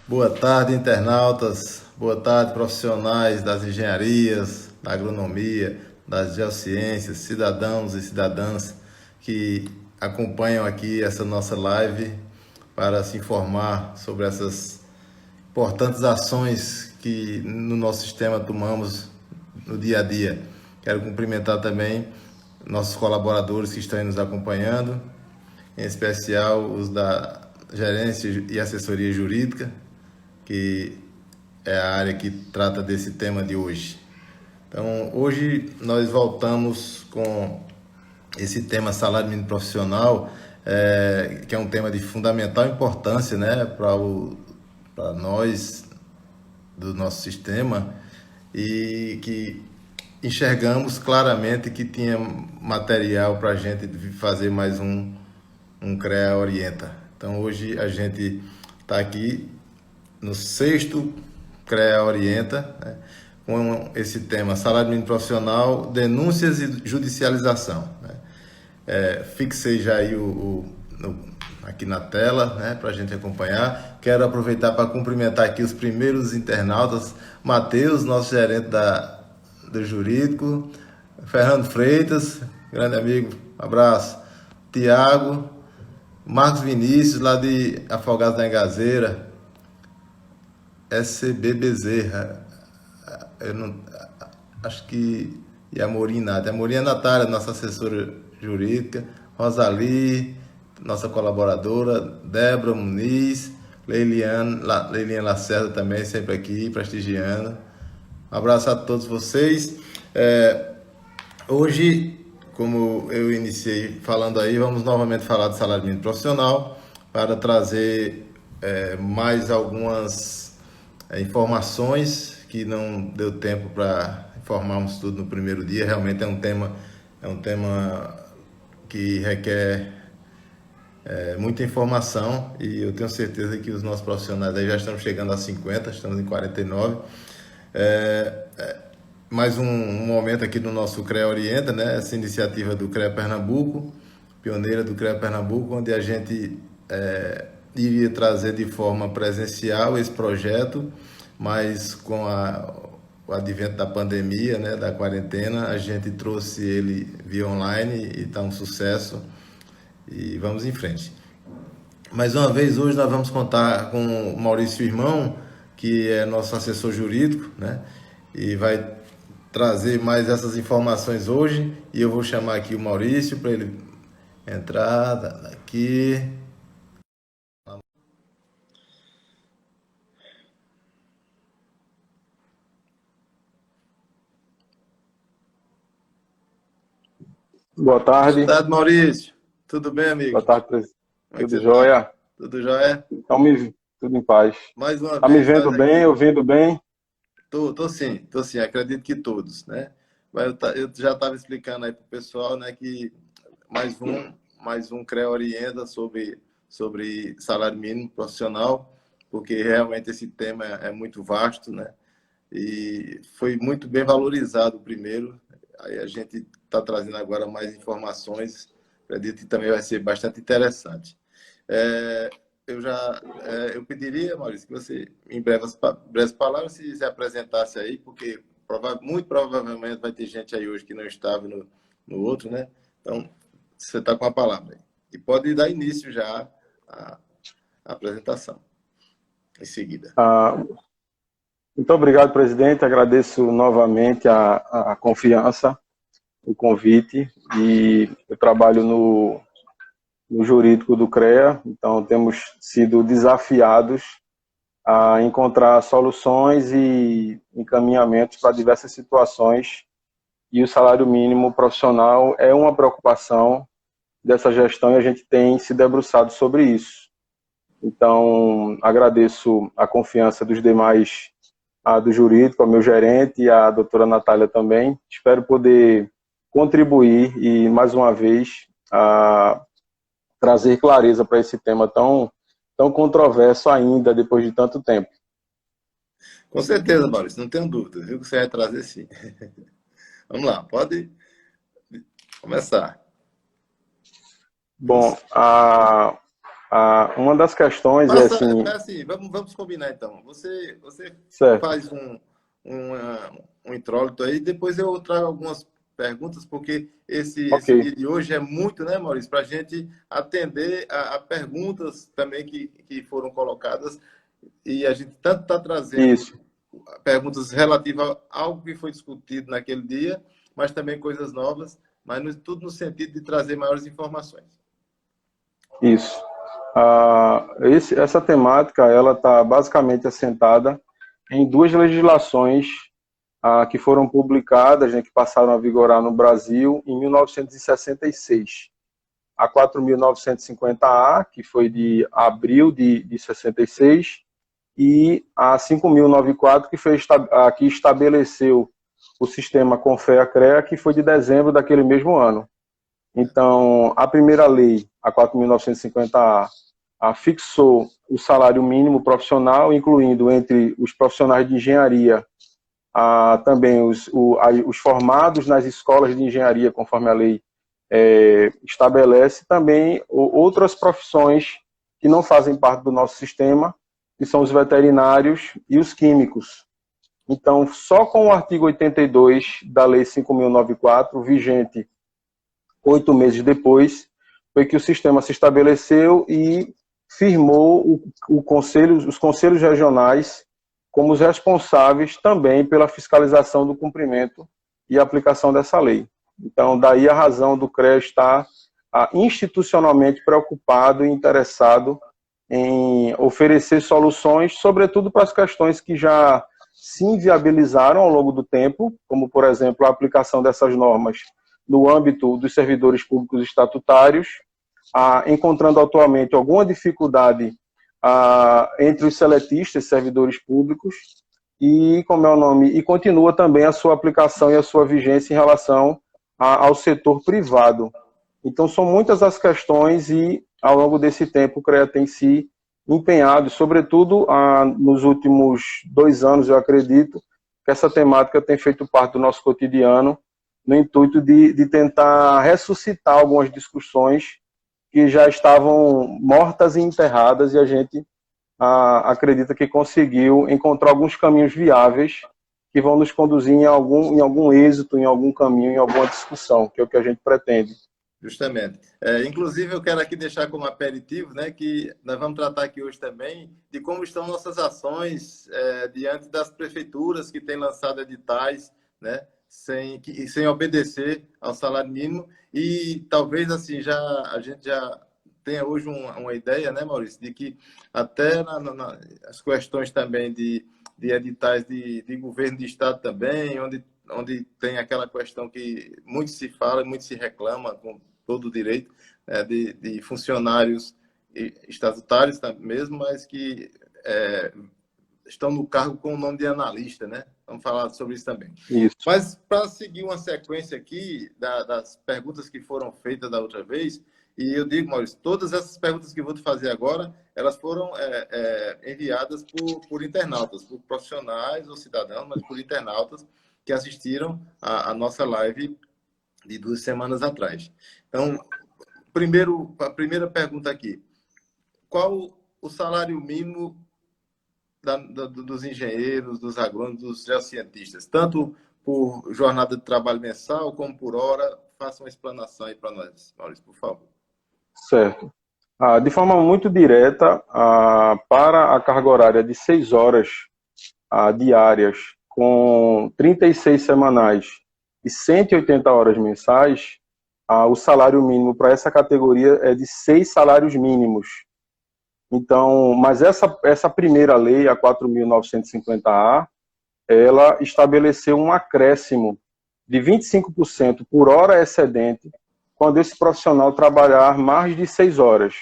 Boa tarde, internautas. Boa tarde, profissionais das engenharias, da agronomia, das geociências, cidadãos e cidadãs que acompanham aqui essa nossa live para se informar sobre essas importantes ações que no nosso sistema tomamos no dia a dia. Quero cumprimentar também nossos colaboradores que estão aí nos acompanhando, em especial os da gerência e assessoria jurídica, que é a área que trata desse tema de hoje. Então, hoje nós voltamos com esse tema salário mínimo profissional, que é um tema de fundamental importância, né, para nós do nosso sistema, e que enxergamos claramente que tinha material para a gente fazer mais um CREA Orienta. Então, hoje a gente está aqui no sexto CREA Orienta, né, com esse tema salário mínimo profissional, denúncias e judicialização. Né. Fixei já aí aqui na tela, né, para a gente acompanhar. Quero aproveitar para cumprimentar aqui os primeiros internautas. Matheus, nosso gerente do jurídico. Fernando Freitas, grande amigo, um abraço. Tiago, Marcos Vinícius, lá de Afogados da Engazeira. SCB Bezerra, eu não, acho que, e a Morim Nath. A Morim é a Natália, nossa assessora jurídica, Rosali, nossa colaboradora, Débora Muniz, Leiliane Lacerda também, sempre aqui, prestigiando. Um abraço a todos vocês. Hoje, como eu iniciei falando aí, vamos novamente falar do salário mínimo profissional para trazer mais algumas informações que não deu tempo para informarmos tudo no primeiro dia. Realmente é um tema que requer muita informação, e eu tenho certeza que os nossos profissionais aí já estão chegando a 50, estamos em 49. Mais um momento aqui no nosso CREA Orienta, né? Essa iniciativa do CREA Pernambuco, pioneira do CREA Pernambuco, onde a gente iria trazer de forma presencial esse projeto, mas com o advento da pandemia, né, da quarentena, a gente trouxe ele via online e está um sucesso, e vamos em frente. Mais uma vez, hoje nós vamos contar com o Maurício Irmão, que é nosso assessor jurídico, né? E vai trazer mais essas informações hoje. E eu vou chamar aqui o Maurício para ele entrar aqui. Boa Boa tarde. tarde, Maurício. Tudo bem, Boa amigo? tarde, Como é que tudo você está? jóia? Tudo jóia? Então, tudo em paz. Mais uma Tá me vez vendo nós bem, aqui. ouvindo bem? Tô sim, acredito que todos, né? Mas eu já estava explicando aí para o pessoal, né, que mais mais um CREA Orienta sobre salário mínimo profissional, porque realmente esse tema é muito vasto, né? E foi muito bem valorizado o primeiro. Aí a gente está trazendo agora mais informações, acredito que também vai ser bastante interessante. É, eu pediria, Maurício, que você, em breves palavras, se apresentasse aí, porque muito provavelmente vai ter gente aí hoje que não estava no outro, né? Então, você está com a palavra aí. E pode dar início já à, à apresentação, em seguida. Ah, muito obrigado, presidente. Agradeço novamente a confiança, o convite. E eu trabalho no jurídico do CREA, então temos sido desafiados a encontrar soluções e encaminhamentos para diversas situações. E o salário mínimo profissional é uma preocupação dessa gestão e a gente tem se debruçado sobre isso. Então, agradeço a confiança dos demais, a do jurídico, ao meu gerente e a doutora Natália também. Espero poder contribuir e, mais uma vez, trazer clareza para esse tema tão controverso ainda, depois de tanto tempo. Com certeza, Maurício, não tenho dúvida, viu, que você vai trazer sim. Vamos lá, pode começar. Bom, Uma das questões é assim... assim, vamos combinar então. Você Certo. faz um introito aí, depois eu trago algumas perguntas, porque esse dia de hoje é muito, né, Maurício, para a gente atender a perguntas também que foram colocadas, e a gente tanto está trazendo perguntas relativas a algo que foi discutido naquele dia, mas também coisas novas, mas tudo no sentido de trazer maiores informações. Isso. Essa temática ela está basicamente assentada em duas legislações que foram publicadas, né, que passaram a vigorar no Brasil em 1966. A 4.950-A, que foi de abril de 66, e a 5.094, que estabeleceu o sistema Confea-CREA, que foi de dezembro daquele mesmo ano. Então, a primeira lei, a 4.950-A, fixou o salário mínimo profissional, incluindo entre os profissionais de engenharia também os formados nas escolas de engenharia, conforme a lei estabelece, também outras profissões que não fazem parte do nosso sistema, que são os veterinários e os químicos. Então, só com o artigo 82 da Lei 5.094, vigente 8 meses depois, foi que o sistema se estabeleceu e firmou os conselhos regionais como os responsáveis também pela fiscalização do cumprimento e aplicação dessa lei. Então, daí a razão do CREA estar institucionalmente preocupado e interessado em oferecer soluções, sobretudo para as questões que já se inviabilizaram ao longo do tempo, como, por exemplo, a aplicação dessas normas no âmbito dos servidores públicos estatutários, encontrando atualmente alguma dificuldade entre os seletistas, servidores públicos, e continua também a sua aplicação e a sua vigência em relação ao setor privado. Então, são muitas as questões e, ao longo desse tempo, o CREA tem se empenhado, sobretudo nos últimos 2 anos, eu acredito, que essa temática tem feito parte do nosso cotidiano, no intuito de tentar ressuscitar algumas discussões que já estavam mortas e enterradas, e a gente acredita que conseguiu encontrar alguns caminhos viáveis que vão nos conduzir em algum êxito, em algum caminho, em alguma discussão, que é o que a gente pretende. Justamente. Inclusive, eu quero aqui deixar como aperitivo, né, que nós vamos tratar aqui hoje também de como estão nossas ações diante das prefeituras que têm lançado editais, né, sem obedecer ao salário mínimo, e talvez assim a gente já tenha hoje uma ideia, né, Maurício, de que até as questões também de editais de governo de estado também, onde tem aquela questão que muito se fala, muito se reclama, com todo o direito, de funcionários estatutários mesmo, mas que estão no cargo com o nome de analista, né? Vamos falar sobre isso também. Isso. Mas, para seguir uma sequência aqui das perguntas que foram feitas da outra vez, e eu digo, Maurício, todas essas perguntas que eu vou te fazer agora, elas foram enviadas por internautas, por profissionais ou cidadãos, mas por internautas que assistiram a nossa live de 2 semanas atrás. Então, a primeira pergunta aqui. Qual o salário mínimo dos engenheiros, dos agrônomos, dos geocientistas? Tanto por jornada de trabalho mensal, como por hora? Faça uma explanação aí para nós, Maurício, por favor. Certo. De forma muito direta, para a carga horária de 6 horas diárias, com 36 semanais e 180 horas mensais, o salário mínimo para essa categoria é de 6 salários mínimos. Então, mas essa primeira lei, a 4.950-A, ela estabeleceu um acréscimo de 25% por hora excedente quando esse profissional trabalhar mais de 6 horas.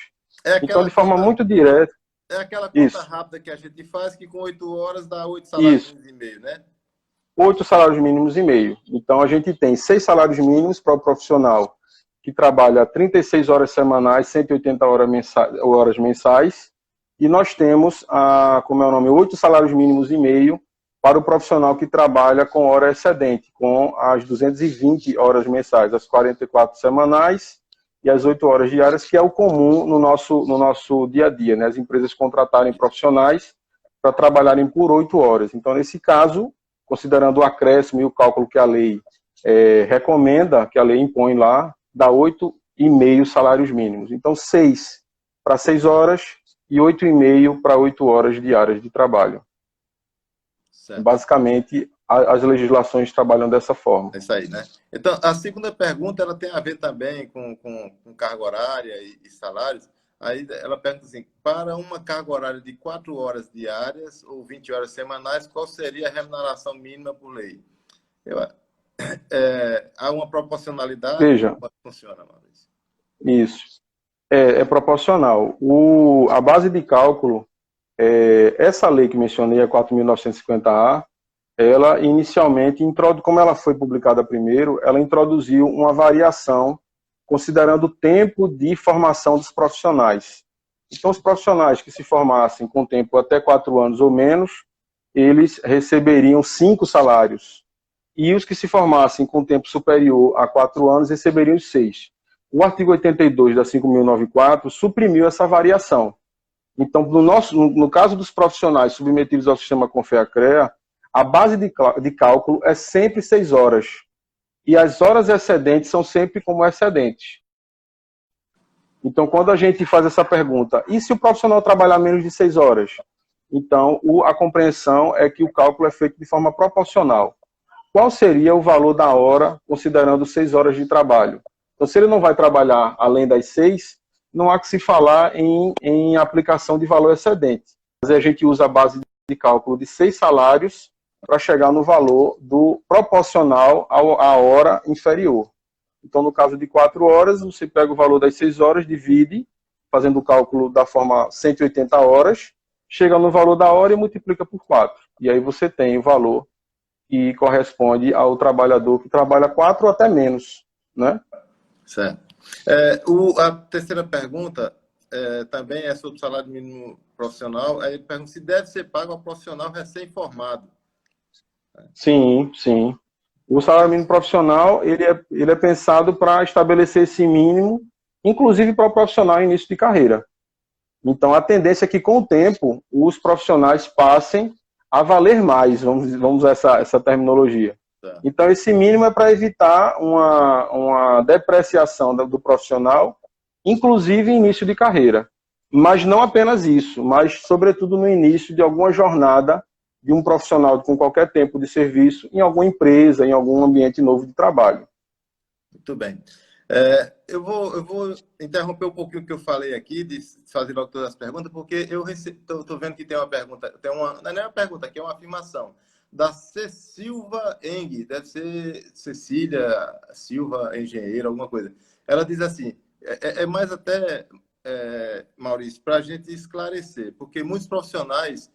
Então, de forma muito direta... É aquela conta rápida que a gente faz, que com 8 horas dá 8 salários mínimos e meio, né? 8 salários mínimos e meio. Então, a gente tem 6 salários mínimos para o profissional que trabalha 36 horas semanais, 180 horas mensais, e nós temos, 8 salários mínimos e meio para o profissional que trabalha com hora excedente, com as 220 horas mensais, as 44 semanais e as 8 horas diárias, que é o comum no nosso dia a dia, né? As empresas contratarem profissionais para trabalharem por 8 horas. Então, nesse caso, considerando o acréscimo e o cálculo que a lei recomenda, que a lei impõe lá, dá 8,5 salários mínimos. Então, 6 para 6 horas e 8,5 para 8 horas diárias de trabalho. Certo. Basicamente, as legislações trabalham dessa forma. É isso aí, né? Então, a segunda pergunta, ela tem a ver também com carga horária e salários. Aí ela pergunta assim, para uma carga horária de 4 horas diárias ou 20 horas semanais, qual seria a remuneração mínima por lei? Há uma proporcionalidade? Veja, Como funciona, Maurício? isso. É proporcional. A base de cálculo, essa lei que mencionei, a 4.950-A, ela inicialmente, como ela foi publicada primeiro, ela introduziu uma variação considerando o tempo de formação dos profissionais. Então, os profissionais que se formassem com tempo até 4 anos ou menos, eles receberiam 5 salários. E os que se formassem com tempo superior a 4 anos receberiam 6. O artigo 82 da 5.094 suprimiu essa variação. Então, no caso dos profissionais submetidos ao sistema Confea-CREA, a base de cálculo é sempre 6 horas. E as horas excedentes são sempre como excedentes. Então, quando a gente faz essa pergunta, e se o profissional trabalhar menos de 6 horas? Então, a compreensão é que o cálculo é feito de forma proporcional. Qual seria o valor da hora, considerando 6 horas de trabalho? Então, se ele não vai trabalhar além das 6, não há que se falar em aplicação de valor excedente. Mas a gente usa a base de cálculo de 6 salários para chegar no valor do proporcional à hora inferior. Então, no caso de 4 horas, você pega o valor das 6 horas, divide, fazendo o cálculo da forma 180 horas, chega no valor da hora e multiplica por 4. E aí você tem o valor que corresponde ao trabalhador que trabalha 4 ou até menos, né? Certo. A terceira pergunta também é sobre o salário mínimo profissional. Aí ele pergunta se deve ser pago ao profissional recém-formado. Sim, sim. O salário mínimo profissional, ele é pensado para estabelecer esse mínimo, inclusive para o profissional em início de carreira. Então, a tendência é que, com o tempo, os profissionais passem a valer mais, vamos usar essa terminologia. Tá. Então, esse mínimo é para evitar uma depreciação do profissional, inclusive em início de carreira. Mas não apenas isso, mas, sobretudo, no início de alguma jornada de um profissional com qualquer tempo de serviço em alguma empresa, em algum ambiente novo de trabalho. Muito bem. Eu vou interromper um pouquinho o que eu falei aqui, de fazer logo todas as perguntas, porque eu estou vendo que tem uma pergunta, não é nem uma pergunta, aqui é uma afirmação, da C. Silva Eng, deve ser Cecília Silva Engenheiro, alguma coisa. Ela diz assim, mais até, Maurício, para a gente esclarecer, porque muitos profissionais,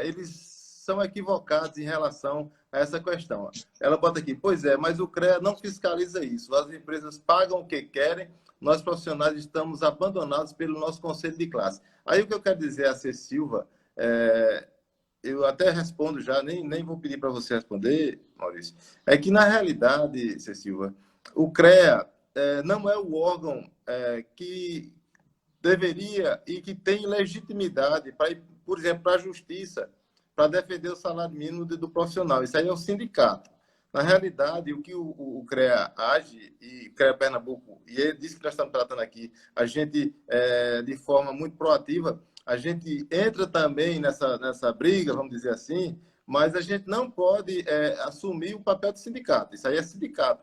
eles são equivocados em relação a essa questão. Ela bota aqui, pois é, mas o CREA não fiscaliza isso. As empresas pagam o que querem, nós profissionais estamos abandonados pelo nosso conselho de classe. Aí o que eu quero dizer a C. Silva, eu até respondo já, nem vou pedir para você responder, Maurício, é que na realidade, C. Silva, o CREA não é o órgão que deveria e que tem legitimidade para ir, por exemplo, para a justiça, para defender o salário mínimo do profissional. Isso aí é o sindicato. Na realidade, o que o CREA age, e o CREA Pernambuco, e é disso que nós estamos tratando aqui, a gente, de forma muito proativa, a gente entra também nessa briga, vamos dizer assim, mas a gente não pode assumir o papel de sindicato. Isso aí é sindicato.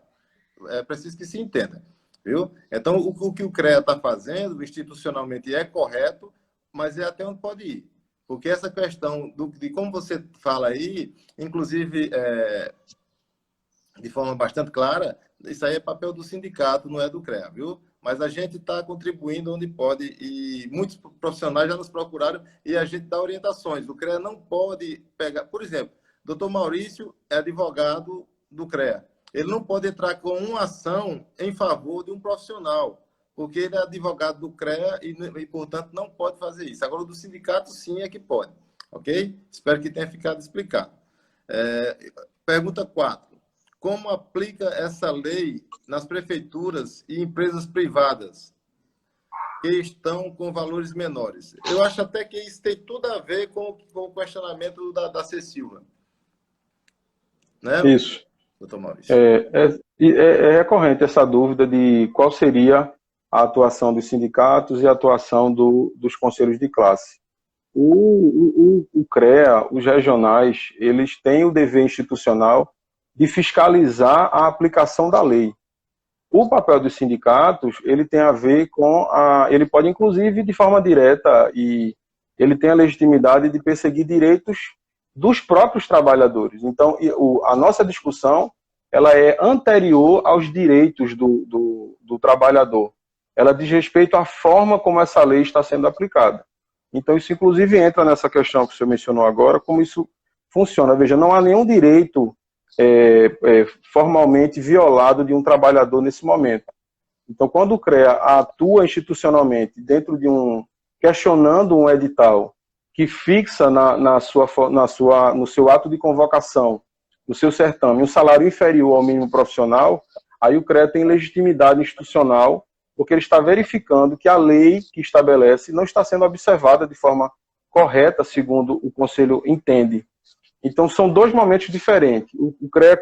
É preciso que se entenda. Viu? Então, o que o CREA está fazendo, institucionalmente, é correto, mas é até onde pode ir. Porque essa questão de como você fala aí, inclusive, de forma bastante clara, isso aí é papel do sindicato, não é do CREA, viu? Mas a gente está contribuindo onde pode e muitos profissionais já nos procuraram e a gente dá orientações. O CREA não pode pegar... Por exemplo, o doutor Maurício é advogado do CREA. Ele não pode entrar com uma ação em favor de um profissional, porque ele é advogado do CREA e, portanto, não pode fazer isso. Agora, o do sindicato, sim, é que pode. Ok? Espero que tenha ficado explicado. Pergunta 4. como aplica essa lei nas prefeituras e empresas privadas que estão com valores menores. Eu acho até que isso tem tudo a ver com o questionamento da Cecília. Né, Isso. doutor Maurício? É recorrente essa dúvida de qual seria a atuação dos sindicatos e a atuação dos conselhos de classe. O CREA, os regionais, eles têm o dever institucional de fiscalizar a aplicação da lei. O papel dos sindicatos, ele tem a ver com ele pode, inclusive, de forma direta, e ele tem a legitimidade de perseguir direitos dos próprios trabalhadores. Então, a nossa discussão, ela é anterior aos direitos do trabalhador. Ela diz respeito à forma como essa lei está sendo aplicada. Então, isso, inclusive, entra nessa questão que o senhor mencionou agora, como isso funciona. Veja, não há nenhum direito formalmente violado de um trabalhador nesse momento. Então, quando o CREA atua institucionalmente dentro de questionando um edital que fixa no seu ato de convocação, no seu certame, um salário inferior ao mínimo profissional, aí o CREA tem legitimidade institucional, porque ele está verificando que a lei que estabelece não está sendo observada de forma correta, segundo o Conselho entende. Então, são dois momentos diferentes. O CREA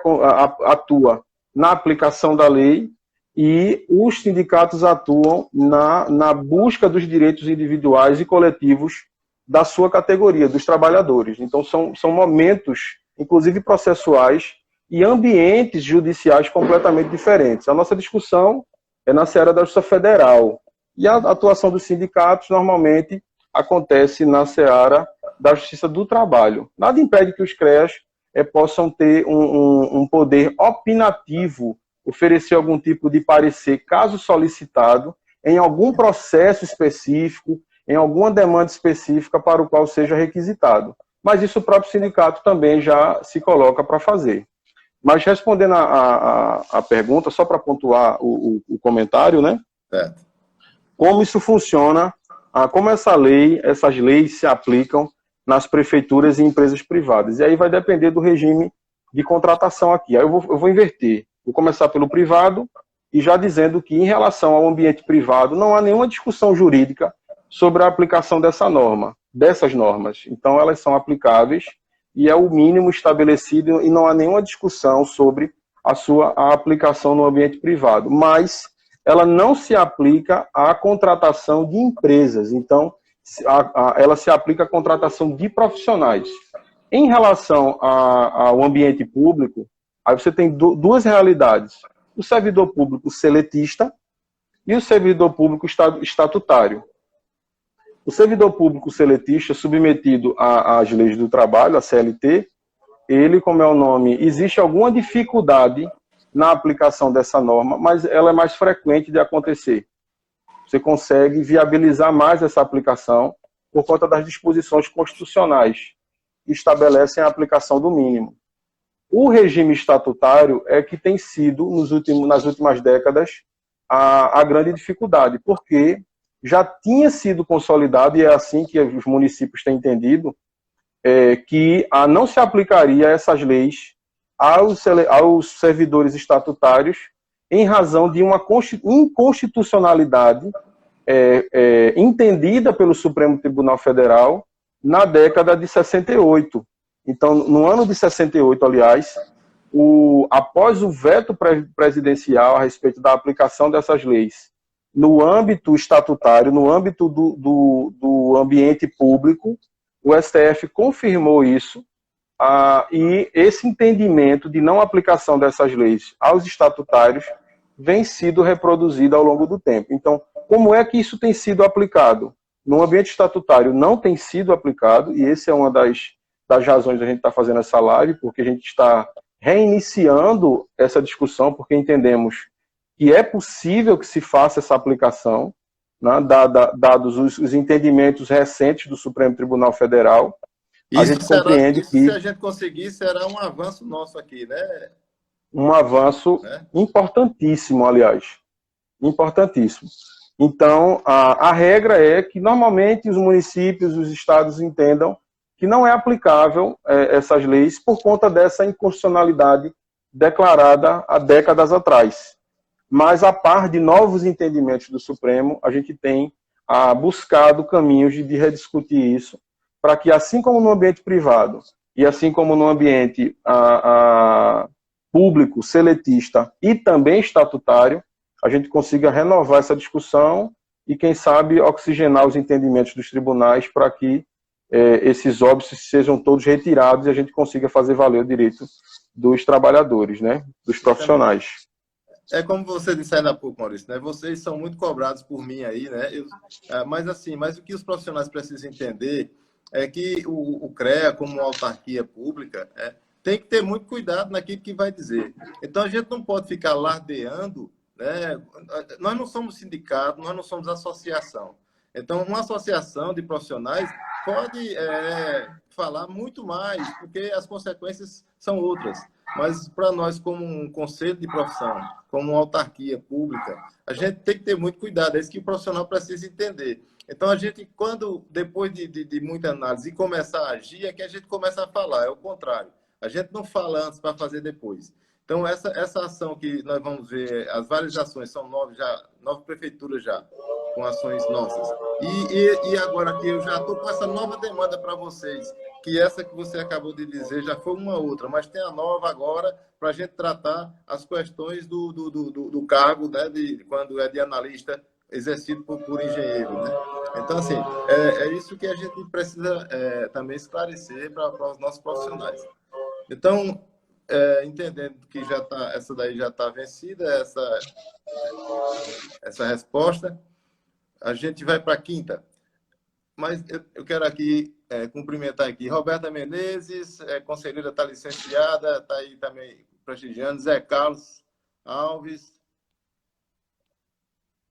atua na aplicação da lei e os sindicatos atuam na busca dos direitos individuais e coletivos da sua categoria, dos trabalhadores. Então, são momentos, inclusive processuais, e ambientes judiciais completamente diferentes. A nossa discussão é na seara da Justiça Federal. E a atuação dos sindicatos, normalmente, acontece na seara da Justiça do Trabalho. Nada impede que os CREAs possam ter um poder opinativo, oferecer algum tipo de parecer, caso solicitado, em algum processo específico, em alguma demanda específica para o qual seja requisitado. Mas isso o próprio sindicato também já se coloca para fazer. Mas respondendo a pergunta, só para pontuar o comentário, né? Certo. Como isso funciona, como essas leis se aplicam nas prefeituras e empresas privadas. E aí vai depender do regime de contratação aqui. Aí eu vou inverter. Vou começar pelo privado e já dizendo que, em relação ao ambiente privado, não há nenhuma discussão jurídica sobre a aplicação dessas normas. Então, elas são aplicáveis e é o mínimo estabelecido e não há nenhuma discussão sobre a aplicação no ambiente privado. Mas ela não se aplica à contratação de empresas. Então, ela se aplica à contratação de profissionais. Em relação ao ambiente público, aí você tem duas realidades. O servidor público seletista e o servidor público estatutário. O servidor público seletista, submetido às leis do trabalho, a CLT, ele, como é o nome, existe alguma dificuldade na aplicação dessa norma, mas ela é mais frequente de acontecer. Você consegue viabilizar mais essa aplicação por conta das disposições constitucionais que estabelecem a aplicação do mínimo. O regime estatutário é que tem sido, nas últimas décadas, a grande dificuldade, porque já tinha sido consolidado, e é assim que os municípios têm entendido, que não se aplicaria essas leis aos servidores estatutários em razão de uma inconstitucionalidade entendida pelo Supremo Tribunal Federal na década de 68. Então, no ano de 68, aliás, após o veto presidencial a respeito da aplicação dessas leis no âmbito estatutário, no âmbito do ambiente público, o STF confirmou isso, e esse entendimento de não aplicação dessas leis aos estatutários vem sido reproduzido ao longo do tempo. Então, como é que isso tem sido aplicado? No ambiente estatutário não tem sido aplicado, e essa é uma das razões da gente estar fazendo essa live, porque a gente está reiniciando essa discussão, porque entendemos que é possível que se faça essa aplicação, né, dados os entendimentos recentes do Supremo Tribunal Federal. A gente compreende que, se a gente conseguir, será um avanço nosso aqui, né? Um avanço importantíssimo, aliás. Importantíssimo. Então, a regra é que, normalmente, os municípios, os estados entendam que não é aplicável essas leis por conta dessa inconstitucionalidade declarada há décadas atrás. Mas, a par de novos entendimentos do Supremo, a gente tem buscado caminhos de rediscutir isso, para que, assim como no ambiente privado, e assim como no ambiente público, seletista e também estatutário, a gente consiga renovar essa discussão e, quem sabe, oxigenar os entendimentos dos tribunais para que esses óbices sejam todos retirados e a gente consiga fazer valer o direito dos trabalhadores, né, dos profissionais. É como você disse ainda há pouco, Maurício, né? Vocês são muito cobrados por mim aí, né? Mas o que os profissionais precisam entender é que o CREA, como autarquia pública, tem que ter muito cuidado naquilo que vai dizer. Então, a gente não pode ficar lardeando, né? Nós não somos sindicato, nós não somos associação. Então, uma associação de profissionais pode falar muito mais, porque as consequências são outras. Mas, para nós, como um conselho de profissão, como uma autarquia pública, a gente tem que ter muito cuidado. É isso que o profissional precisa entender. Então, a gente, depois de muita análise e começar a agir, é que a gente começa a falar. É o contrário. A gente não fala antes para fazer depois. Então, essa ação que nós vamos ver, as várias ações, são 9 prefeituras já, com ações nossas. E agora aqui eu já estou com essa nova demanda para vocês, que essa que você acabou de dizer já foi uma outra, mas tem a nova agora para a gente tratar as questões do cargo, né, quando é de analista exercido por engenheiro, né? Então, assim, é isso que a gente precisa também esclarecer para os nossos profissionais. Então, entendendo que essa daí já está vencida, essa resposta, a gente vai para a quinta. Mas eu quero aqui cumprimentar aqui Roberta Menezes, conselheira, está licenciada, está aí também prestigiando, Zé Carlos Alves,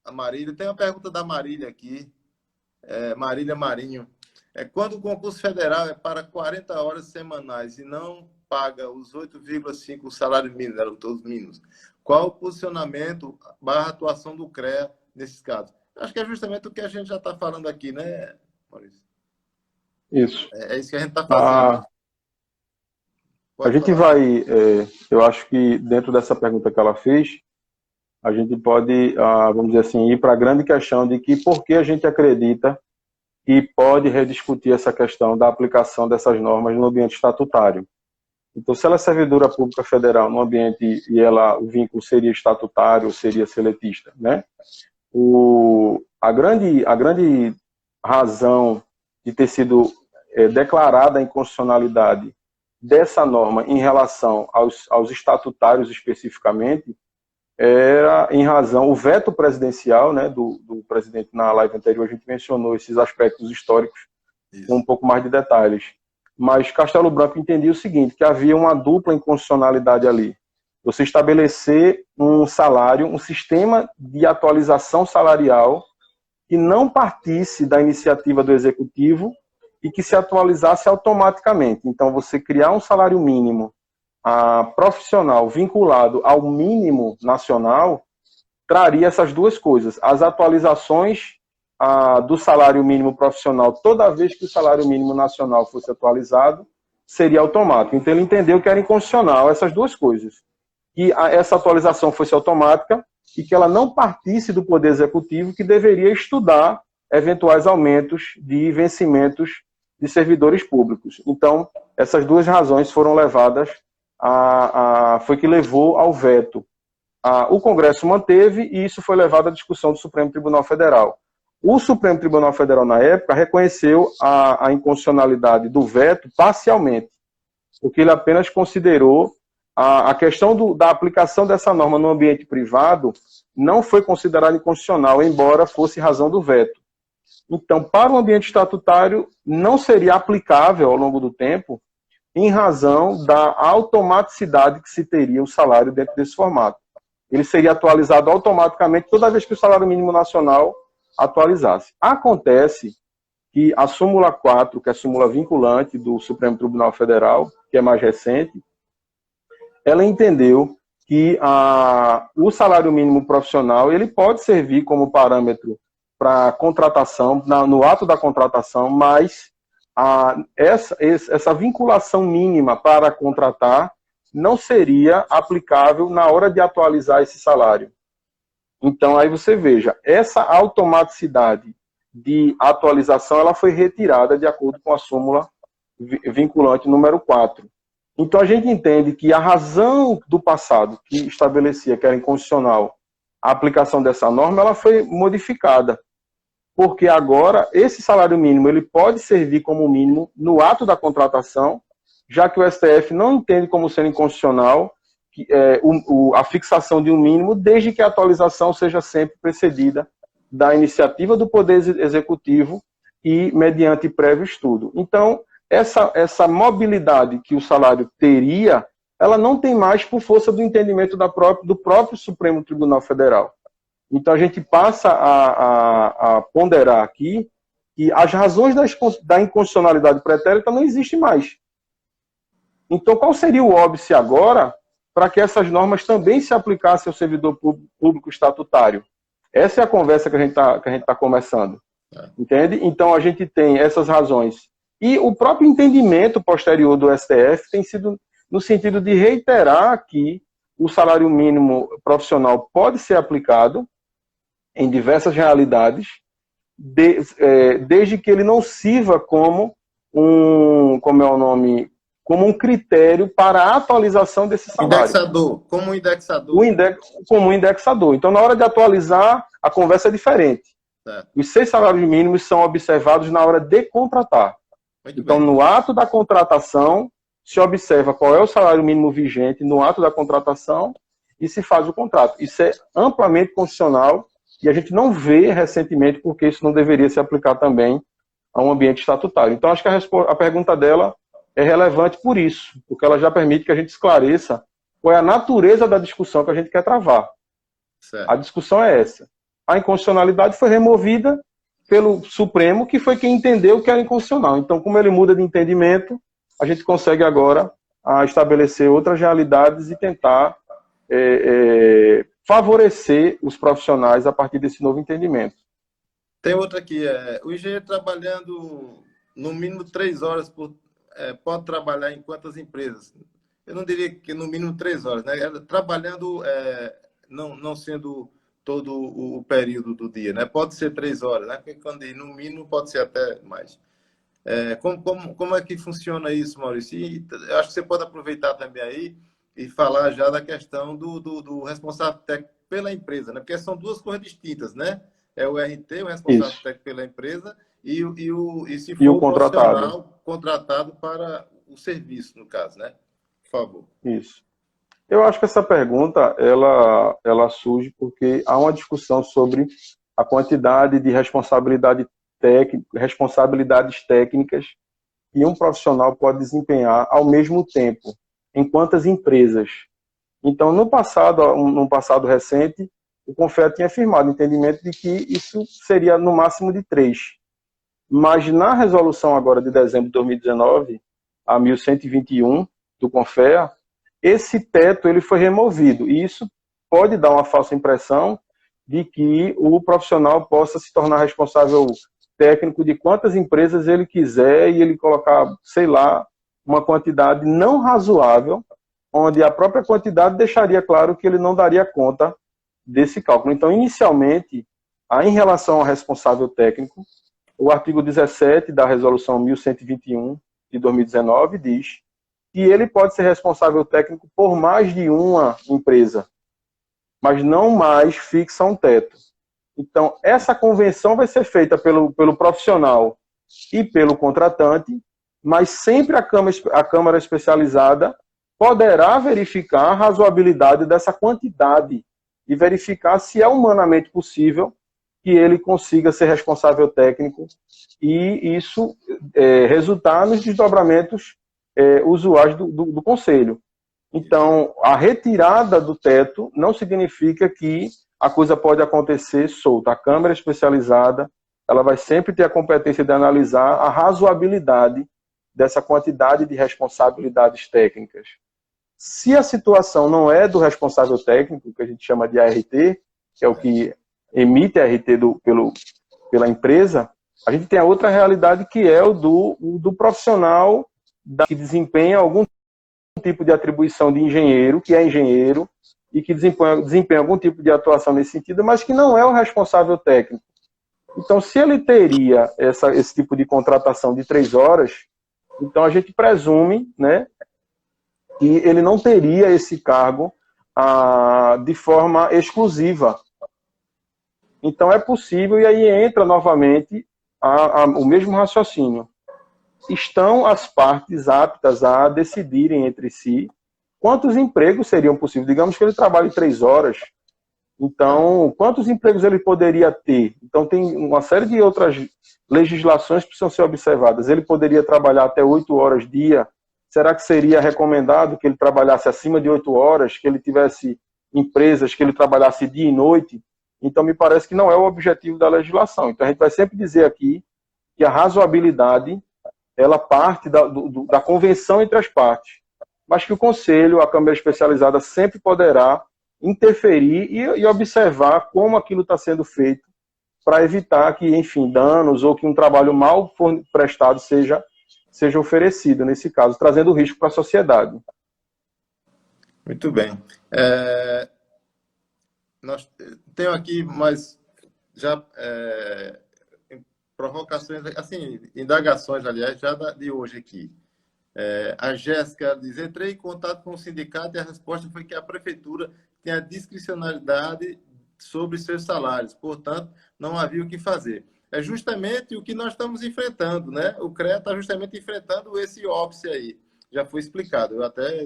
a Marília. Tem uma pergunta da Marília aqui, Marília Marinho. Quando o concurso federal é para 40 horas semanais e não paga os 8,5 salários mínimos, eram todos mínimos, qual o posicionamento / atuação do CREA nesses casos? Acho que é justamente o que a gente já está falando aqui, né, Maurício? Isso. É isso que a gente está fazendo. A gente vai, eu acho que dentro dessa pergunta que ela fez, a gente pode, vamos dizer assim, ir para a grande questão de que por que a gente acredita que pode rediscutir essa questão da aplicação dessas normas no ambiente estatutário. Então, se ela é servidora pública federal no ambiente e o vínculo seria estatutário, seria seletista, né? A grande razão de ter sido declarada a inconstitucionalidade dessa norma em relação aos estatutários especificamente era em razão, o veto presidencial, né, do presidente. Na live anterior a gente mencionou esses aspectos históricos com um pouco mais de detalhes. Mas Castelo Branco entendia o seguinte, que havia uma dupla inconstitucionalidade ali. Você estabelecer um salário, um sistema de atualização salarial que não partisse da iniciativa do executivo e que se atualizasse automaticamente. Então, você criar um salário mínimo profissional vinculado ao mínimo nacional traria essas duas coisas. As atualizações do salário mínimo profissional, toda vez que o salário mínimo nacional fosse atualizado, seria automático. Então, ele entendeu que era inconstitucional essas duas coisas. Que essa atualização fosse automática e que ela não partisse do Poder Executivo, que deveria estudar eventuais aumentos de vencimentos de servidores públicos. Então, essas duas razões foram levadas foi que levou ao veto. O Congresso manteve e isso foi levado à discussão do Supremo Tribunal Federal. O Supremo Tribunal Federal, na época, reconheceu a inconstitucionalidade do veto parcialmente, porque ele apenas considerou a questão da aplicação dessa norma no ambiente privado não foi considerada inconstitucional, embora fosse razão do veto. Então, para o ambiente estatutário, não seria aplicável ao longo do tempo, em razão da automaticidade que se teria o salário dentro desse formato. Ele seria atualizado automaticamente toda vez que o salário mínimo nacional atualizasse. Acontece que a súmula 4, que é a súmula vinculante do Supremo Tribunal Federal, que é mais recente, ela entendeu que o salário mínimo profissional ele pode servir como parâmetro para contratação, no ato da contratação, mas essa vinculação mínima para contratar não seria aplicável na hora de atualizar esse salário. Então, aí você veja, essa automaticidade de atualização ela foi retirada de acordo com a súmula vinculante número 4. Então, a gente entende que a razão do passado que estabelecia que era inconstitucional a aplicação dessa norma, ela foi modificada. Porque agora, esse salário mínimo ele pode servir como mínimo no ato da contratação, já que o STF não entende como sendo inconstitucional a fixação de um mínimo, desde que a atualização seja sempre precedida da iniciativa do Poder Executivo e mediante prévio estudo. Então, essa mobilidade que o salário teria, ela não tem mais por força do entendimento do próprio Supremo Tribunal Federal. Então, a gente passa a ponderar aqui que as razões da inconstitucionalidade pretérita não existem mais. Então, qual seria o óbice agora para que essas normas também se aplicassem ao servidor público estatutário? Essa é a conversa que a gente tá começando. Entende? Então, a gente tem essas razões. E o próprio entendimento posterior do STF tem sido no sentido de reiterar que o salário mínimo profissional pode ser aplicado em diversas realidades, desde que ele não sirva como como um critério para a atualização desse salário. Como um indexador. Como um indexador. Então, na hora de atualizar, a conversa é diferente. Certo. Os 6 salários mínimos são observados na hora de contratar. Então, no ato da contratação, se observa qual é o salário mínimo vigente no ato da contratação e se faz o contrato. Isso é amplamente constitucional e a gente não vê recentemente porque isso não deveria se aplicar também a um ambiente estatutário. Então, acho que a pergunta dela é relevante por isso, porque ela já permite que a gente esclareça qual é a natureza da discussão que a gente quer travar. Certo. A discussão é essa. A inconstitucionalidade foi removida pelo Supremo, que foi quem entendeu que era inconstitucional. Então, como ele muda de entendimento, a gente consegue agora estabelecer outras realidades e tentar favorecer os profissionais a partir desse novo entendimento. Tem outra aqui, o engenheiro trabalhando no mínimo 3 horas pode trabalhar em quantas empresas? Eu não diria que no mínimo 3 horas, né? Trabalhando, não sendo todo o período do dia, né? Pode ser 3 horas, né? Porque quando no mínimo pode ser até mais. Como é que funciona isso, Maurício? E eu acho que você pode aproveitar também aí e falar já da questão do responsável técnico pela empresa, né? Porque são 2 coisas distintas, né? É o RT, o responsável técnico pela empresa, e se for o contratado. Contratado para o serviço, no caso, né? Por favor. Isso. Eu acho que essa pergunta ela surge porque há uma discussão sobre a quantidade de responsabilidades técnicas que um profissional pode desempenhar ao mesmo tempo, em quantas empresas. Então, no passado recente, o CONFEA tinha afirmado o entendimento de que isso seria no máximo de 3. Mas na resolução agora de dezembro de 2019, a 1121 do CONFEA, esse teto ele foi removido. E isso pode dar uma falsa impressão de que o profissional possa se tornar responsável técnico de quantas empresas ele quiser e ele colocar, sei lá, uma quantidade não razoável, onde a própria quantidade deixaria claro que ele não daria conta desse cálculo. Então, inicialmente, em relação ao responsável técnico, o artigo 17 da resolução 1121 de 2019 diz que ele pode ser responsável técnico por mais de uma empresa, mas não mais fixa um teto. Então, essa convenção vai ser feita pelo profissional e pelo contratante, mas sempre a Câmara Especializada poderá verificar a razoabilidade dessa quantidade e verificar se é humanamente possível que ele consiga ser responsável técnico e isso resultar nos desdobramentos usuais do Conselho. Então, a retirada do teto não significa que a coisa pode acontecer solta. A Câmara Especializada ela vai sempre ter a competência de analisar a razoabilidade dessa quantidade de responsabilidades técnicas. Se a situação não é do responsável técnico, que a gente chama de ART, que é o que emite a RT pela empresa, a gente tem a outra realidade que é o do profissional que desempenha algum tipo de atribuição de engenheiro, que é engenheiro, e que desempenha algum tipo de atuação nesse sentido, mas que não é o responsável técnico. Então, se ele teria esse tipo de contratação de 3 horas, então a gente presume, né, que ele não teria esse cargo de forma exclusiva. Então é possível, e aí entra novamente o mesmo raciocínio. Estão as partes aptas a decidirem entre si quantos empregos seriam possíveis. Digamos que ele trabalhe 3 horas, então quantos empregos ele poderia ter? Então tem uma série de outras legislações que precisam ser observadas. Ele poderia trabalhar até 8 horas dia. Será que seria recomendado que ele trabalhasse acima de 8 horas, que ele tivesse empresas que ele trabalhasse dia e noite? Então me parece que não é o objetivo da legislação. Então a gente vai sempre dizer aqui que a razoabilidade ela parte da convenção entre as partes, mas que o Conselho, a Câmara Especializada, sempre poderá interferir e observar como aquilo está sendo feito para evitar que, enfim, danos ou que um trabalho mal prestado seja oferecido, nesse caso, trazendo risco para a sociedade. Muito bem. Nós tenho aqui mais já provocações, assim, indagações, aliás, já de hoje aqui. A Jéssica diz: entrei em contato com o sindicato e a resposta foi que a prefeitura tem a discricionalidade sobre seus salários, portanto, não havia o que fazer. É justamente o que nós estamos enfrentando, né? O CREA está justamente enfrentando esse óbice aí. Já foi explicado. Eu até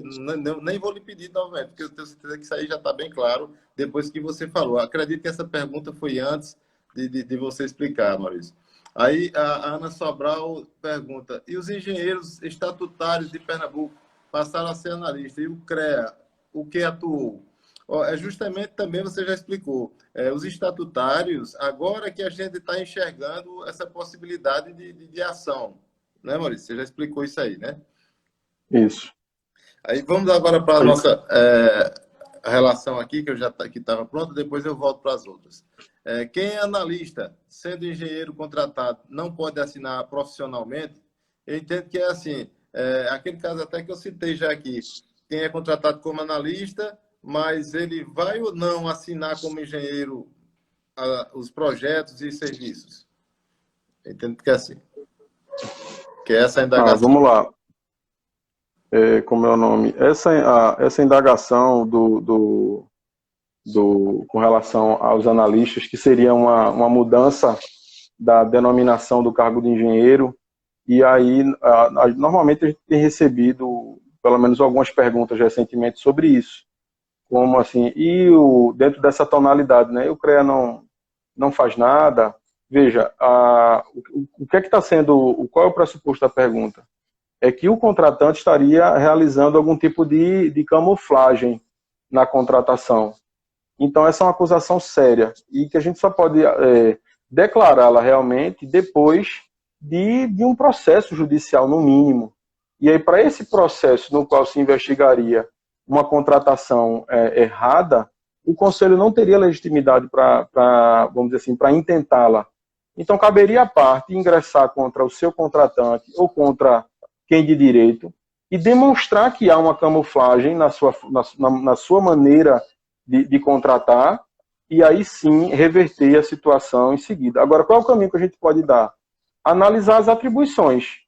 nem vou lhe pedir novamente, porque eu tenho certeza que isso aí já está bem claro depois que você falou. Acredito que essa pergunta foi antes de você explicar, Maurício. Aí a Ana Sobral pergunta: e os engenheiros estatutários de Pernambuco passaram a ser analistas? E o CREA, o que atuou? Justamente também você já explicou. Os estatutários, agora que a gente está enxergando essa possibilidade de ação. Né, Maurício? Você já explicou isso aí, né? Isso. Aí vamos agora para a nossa relação aqui, que eu já estava pronto, depois eu volto para as outras. Quem é analista, sendo engenheiro contratado, não pode assinar profissionalmente? Eu entendo que é assim, aquele caso até que eu citei já aqui, quem é contratado como analista, mas ele vai ou não assinar como engenheiro os projetos e serviços? Eu entendo que é assim. Que é essa indagação. Vamos lá. Como é o nome? Essa indagação com relação aos analistas, que seria uma mudança da denominação do cargo de engenheiro, e aí normalmente a gente tem recebido pelo menos algumas perguntas recentemente sobre isso, como assim, dentro dessa tonalidade, né? O CREA não faz nada. Veja, o que é que está sendo, qual é o pressuposto da pergunta? É que o contratante estaria realizando algum tipo de camuflagem na contratação. Então, essa é uma acusação séria e que a gente só pode declará-la realmente depois de um processo judicial, no mínimo. E aí, para esse processo no qual se investigaria uma contratação errada, o Conselho não teria legitimidade para, vamos dizer assim, para intentá-la. Então, caberia à parte ingressar contra o seu contratante ou contra quem de direito e demonstrar que há uma camuflagem na sua maneira de contratar, e aí sim reverter a situação em seguida. Agora, qual é o caminho que a gente pode dar? Analisar as atribuições.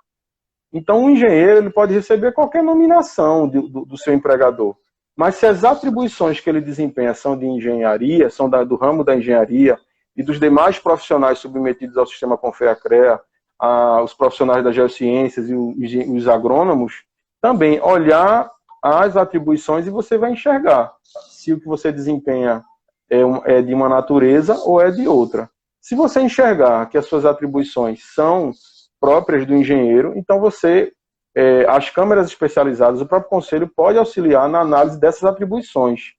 Então, o engenheiro ele pode receber qualquer nominação do seu empregador, mas se as atribuições que ele desempenha são de engenharia, são do ramo da engenharia e dos demais profissionais submetidos ao sistema Confea-CREA, os profissionais das geociências e os agrônomos, também olhar as atribuições e você vai enxergar se o que você desempenha é de uma natureza ou é de outra. Se você enxergar que as suas atribuições são próprias do engenheiro, então as câmaras especializadas, o próprio Conselho pode auxiliar na análise dessas atribuições.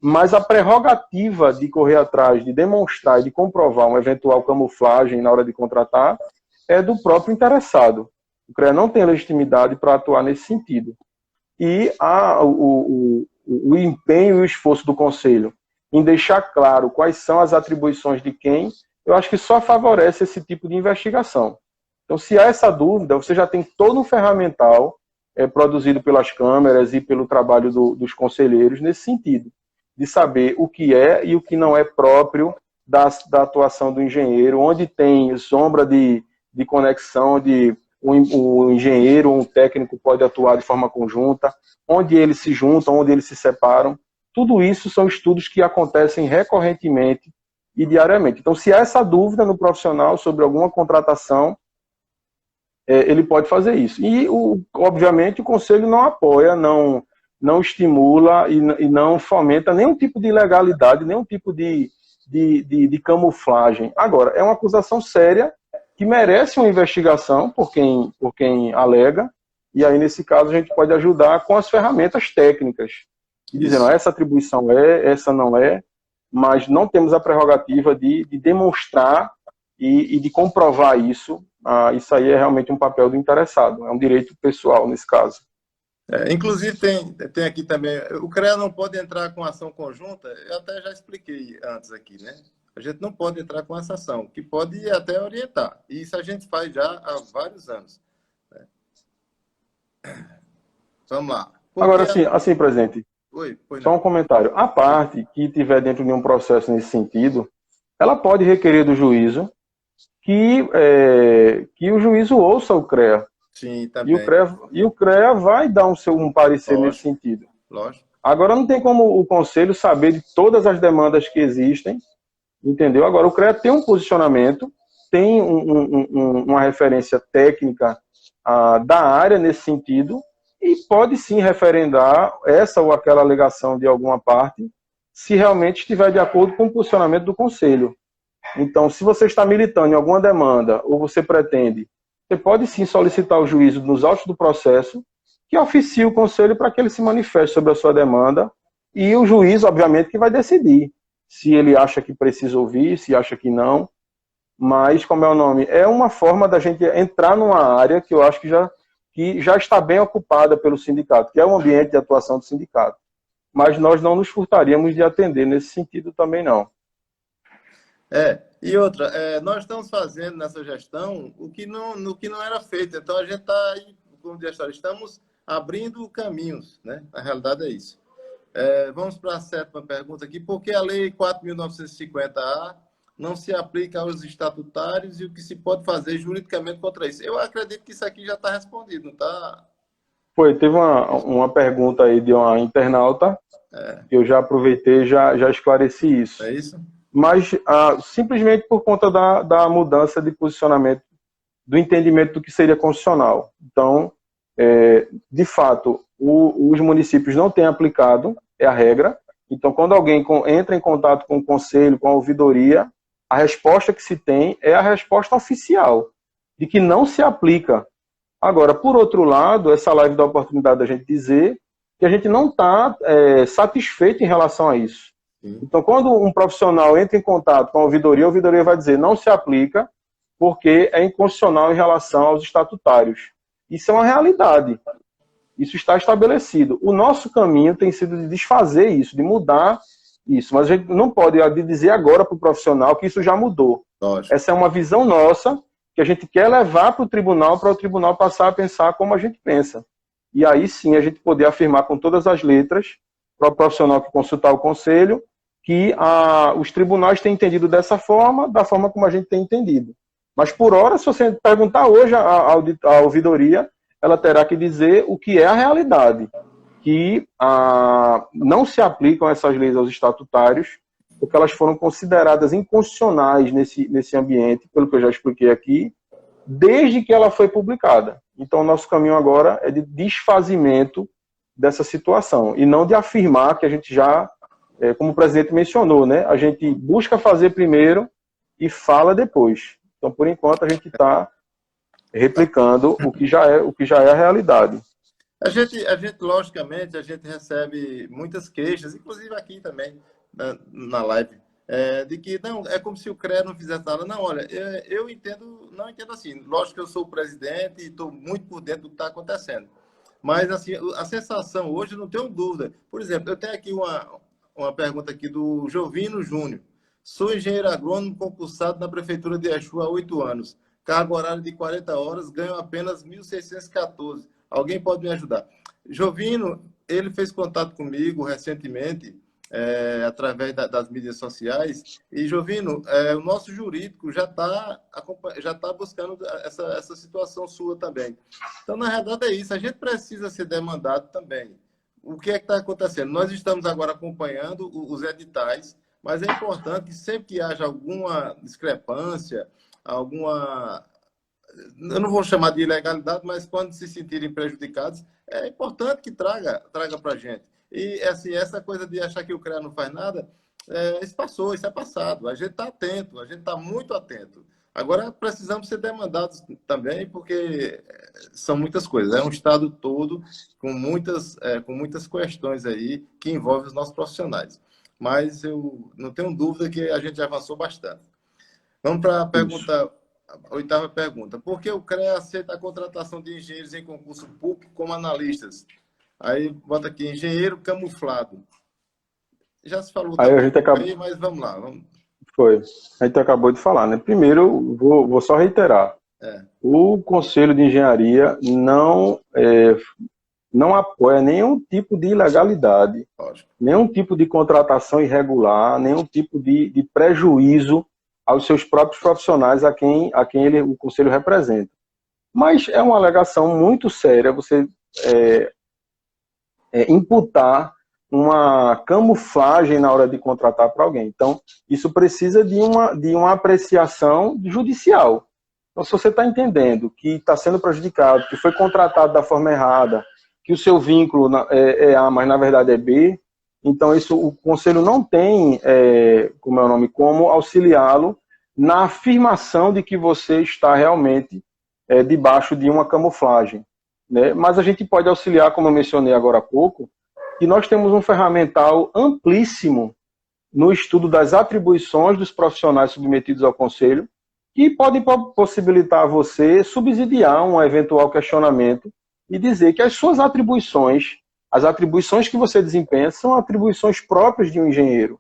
Mas a prerrogativa de correr atrás, de demonstrar e de comprovar uma eventual camuflagem na hora de contratar é do próprio interessado. O CREA não tem legitimidade para atuar nesse sentido. E o empenho e o esforço do Conselho em deixar claro quais são as atribuições de quem, eu acho que só favorece esse tipo de investigação. Então, se há essa dúvida, você já tem todo um ferramental produzido pelas câmeras e pelo trabalho dos conselheiros nesse sentido, de saber o que é e o que não é próprio da atuação do engenheiro, onde tem sombra de conexão, de o engenheiro ou um técnico pode atuar de forma conjunta, onde eles se juntam, onde eles se separam. Tudo isso são estudos que acontecem recorrentemente e diariamente. Então, se há essa dúvida no profissional sobre alguma contratação, ele pode fazer isso. E, obviamente, o Conselho não apoia, não estimula e não fomenta nenhum tipo de ilegalidade, nenhum tipo de camuflagem. Agora, é uma acusação séria que merece uma investigação por quem alega, e aí, nesse caso, a gente pode ajudar com as ferramentas técnicas, dizendo, essa atribuição essa não é, mas não temos a prerrogativa de demonstrar e de comprovar isso. Isso aí é realmente um papel do interessado, é um direito pessoal nesse caso. Inclusive, tem aqui também, o CREA não pode entrar com ação conjunta, eu até já expliquei antes aqui, né? A gente não pode entrar com essa ação, que pode até orientar. E isso a gente faz já há vários anos. Né? Vamos lá. Agora, assim, presidente, só um comentário. A parte que estiver dentro de um processo nesse sentido, ela pode requerer do juízo que o juízo ouça o CREA. Sim, também. E o CREA vai dar um parecer nesse sentido. Lógico. Agora, não tem como o Conselho saber de todas as demandas que existem, entendeu? Agora, o CREA tem um posicionamento, tem uma referência técnica da área nesse sentido, e pode sim referendar essa ou aquela alegação de alguma parte, se realmente estiver de acordo com o posicionamento do Conselho. Então, se você está militando em alguma demanda, ou você pretende, você pode sim solicitar ao juízo nos autos do processo, que oficie o Conselho para que ele se manifeste sobre a sua demanda, e o juiz, obviamente, que vai decidir se ele acha que precisa ouvir, se acha que não. Mas, como é o nome? É uma forma da gente entrar numa área que eu acho que já está bem ocupada pelo sindicato, que é o ambiente de atuação do sindicato. Mas nós não nos furtaríamos de atender nesse sentido também, não. E outra, nós estamos fazendo nessa gestão o que não era feito. Então, a gente está aí, como gestor, estamos abrindo caminhos, né? Na realidade é isso. Vamos para a 7ª pergunta aqui. Por que a Lei 4.950-A não se aplica aos estatutários e o que se pode fazer juridicamente contra isso? Eu acredito que isso aqui já está respondido, não está? Teve uma pergunta aí de uma internauta, que eu já aproveitei e já esclareci isso. É isso? Mas simplesmente por conta da mudança de posicionamento, do entendimento do que seria constitucional. Então, de fato, os municípios não têm aplicado, é a regra. Então, quando alguém entra em contato com o Conselho, com a ouvidoria, a resposta que se tem é a resposta oficial, de que não se aplica. Agora, por outro lado, essa live dá a oportunidade da gente dizer que a gente não está satisfeito em relação a isso. Sim. Então, quando um profissional entra em contato com a ouvidoria vai dizer não se aplica porque é inconstitucional em relação aos estatutários. Isso é uma realidade. Isso está estabelecido. O nosso caminho tem sido de desfazer isso, de mudar isso. Mas a gente não pode dizer agora para o profissional que isso já mudou. Lógico. Essa é uma visão nossa que a gente quer levar para o tribunal passar a pensar como a gente pensa. E aí sim a gente poder afirmar com todas as letras para o profissional que consultar o Conselho que os tribunais têm entendido dessa forma, da forma como a gente tem entendido. Mas por hora, se você perguntar hoje à ouvidoria, ela terá que dizer o que é a realidade, que não se aplicam essas leis aos estatutários, porque elas foram consideradas inconstitucionais nesse ambiente, pelo que eu já expliquei aqui, desde que ela foi publicada. Então, o nosso caminho agora é de desfazimento dessa situação, e não de afirmar que a gente já, como o presidente mencionou, né, a gente busca fazer primeiro e fala depois. Então, por enquanto, a gente está replicando o que já é a realidade. A gente, logicamente, a gente recebe muitas queixas, inclusive aqui também, na live, de que não, é como se o CREA não fizesse nada. Não, olha, eu não entendo assim. Lógico que eu sou o presidente e estou muito por dentro do que está acontecendo. Mas, assim, a sensação hoje, não tenho dúvida. Por exemplo, eu tenho aqui uma pergunta aqui do Jovino Júnior. Sou engenheiro agrônomo concursado na Prefeitura de Exu há 8 anos. Cargo horário de 40 horas, ganho apenas 1.614. Alguém pode me ajudar? Jovino, ele fez contato comigo recentemente, através das mídias sociais, e Jovino, o nosso jurídico já tá buscando essa situação sua também. Então, na verdade, é isso, a gente precisa ser demandado também. O que é que está acontecendo? Nós estamos agora acompanhando os editais, mas é importante que sempre que haja alguma discrepância, alguma, eu não vou chamar de ilegalidade, mas quando se sentirem prejudicados, é importante que traga para a gente. E assim, essa coisa de achar que o CREA não faz nada, isso passou, isso é passado. A gente está atento, a gente está muito atento. Agora, precisamos ser demandados também, porque são muitas coisas. É um estado todo com muitas questões aí que envolvem os nossos profissionais. Mas eu não tenho dúvida que a gente avançou bastante. Vamos para a oitava pergunta. Por que o CREA aceita a contratação de engenheiros em concurso público como analistas? Aí bota aqui, engenheiro camuflado. Já se falou Aí a também gente acabou. aí, mas vamos lá. Foi. A gente acabou de falar, né? Primeiro, vou só reiterar. O Conselho de Engenharia não apoia nenhum tipo de ilegalidade, Lógico. nenhum tipo de contratação irregular, nenhum tipo de prejuízo aos seus próprios profissionais a quem o Conselho representa. Mas é uma alegação muito séria você imputar uma camuflagem na hora de contratar para alguém. Então, isso precisa de uma apreciação judicial. Então, se você está entendendo que está sendo prejudicado, que foi contratado da forma errada, que o seu vínculo é A, mas na verdade é B, então o Conselho não tem, como auxiliá-lo na afirmação de que você está realmente debaixo de uma camuflagem, né? Mas a gente pode auxiliar, como eu mencionei agora há pouco, que nós temos um ferramental amplíssimo no estudo das atribuições dos profissionais submetidos ao Conselho, que podem possibilitar a você subsidiar um eventual questionamento e dizer que as suas atribuições, as atribuições que você desempenha, são atribuições próprias de um engenheiro.